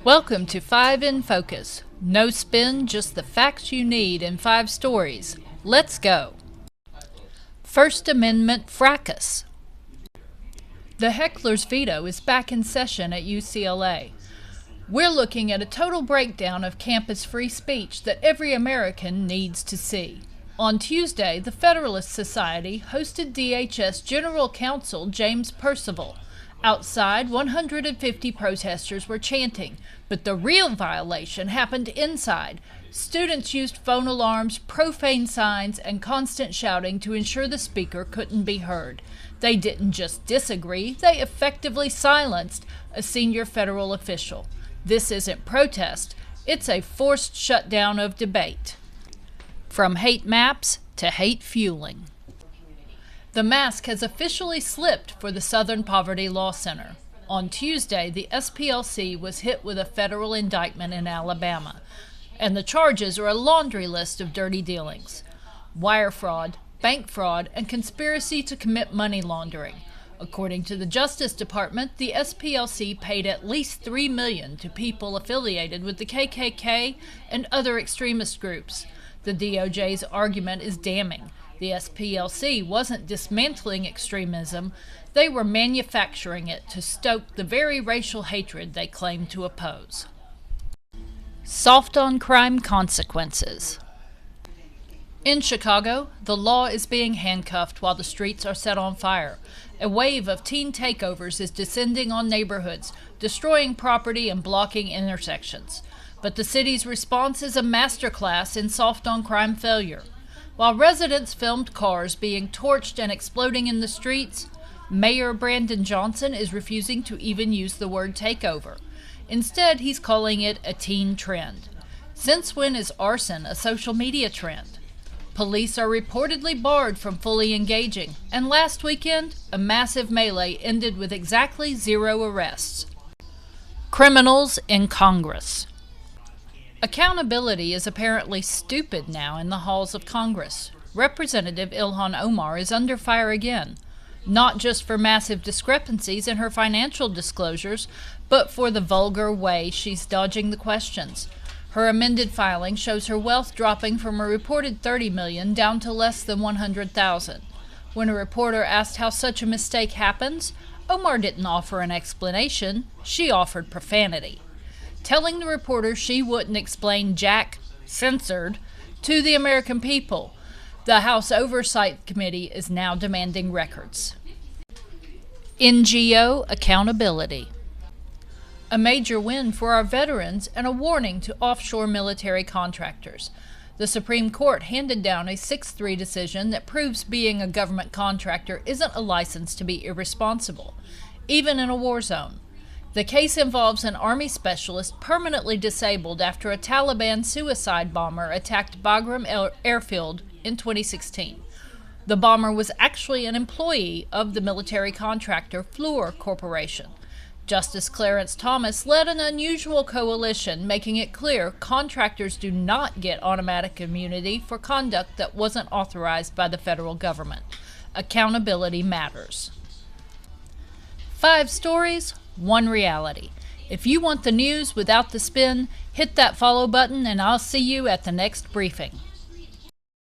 Welcome to 5 in Focus. No spin, just the facts you need in 5 stories. Let's go. First Amendment fracas. The heckler's veto is back in session at UCLA. We're looking at a total breakdown of campus free speech that every American needs to see. On Tuesday, the Federalist Society hosted DHS General Counsel James Percival. Outside, 150 protesters were chanting, but the real violation happened inside. Students used phone alarms, profane signs, and constant shouting to ensure the speaker couldn't be heard. They didn't just disagree, they effectively silenced a senior federal official. This isn't protest, it's a forced shutdown of debate. From hate maps to hate fueling. The mask has officially slipped for the Southern Poverty Law Center. On Tuesday, the SPLC was hit with a federal indictment in Alabama, and the charges are a laundry list of dirty dealings: wire fraud, bank fraud, and conspiracy to commit money laundering. According to the Justice Department, the SPLC paid at least $3 million to people affiliated with the KKK and other extremist groups. The DOJ's argument is damning. The SPLC wasn't dismantling extremism, they were manufacturing it to stoke the very racial hatred they claimed to oppose. Soft on crime consequences. In Chicago, the law is being handcuffed while the streets are set on fire. A wave of teen takeovers is descending on neighborhoods, destroying property and blocking intersections. But the city's response is a masterclass in soft on crime failure. While residents filmed cars being torched and exploding in the streets, Mayor Brandon Johnson is refusing to even use the word takeover. Instead, he's calling it a teen trend. Since when is arson a social media trend? Police are reportedly barred from fully engaging, and last weekend, a massive melee ended with exactly 0 arrests. Criminals in Congress. Accountability is apparently stupid now in the halls of Congress. Representative Ilhan Omar is under fire again, not just for massive discrepancies in her financial disclosures, but for the vulgar way she's dodging the questions. Her amended filing shows her wealth dropping from a reported $30 million down to less than $100,000. When a reporter asked how such a mistake happens, Omar didn't offer an explanation, she offered profanity, telling the reporter she wouldn't explain Jack, censored, to the American people. The House Oversight Committee is now demanding records. NGO accountability. A major win for our veterans and a warning to offshore military contractors. The Supreme Court handed down a 6-3 decision that proves being a government contractor isn't a license to be irresponsible, even in a war zone. The case involves an Army specialist permanently disabled after a Taliban suicide bomber attacked Bagram Airfield in 2016. The bomber was actually an employee of the military contractor Fluor Corporation. Justice Clarence Thomas led an unusual coalition, making it clear contractors do not get automatic immunity for conduct that wasn't authorized by the federal government. Accountability matters. 5 stories, 1 reality. If you want the news without the spin, hit that follow button and I'll see you at the next briefing.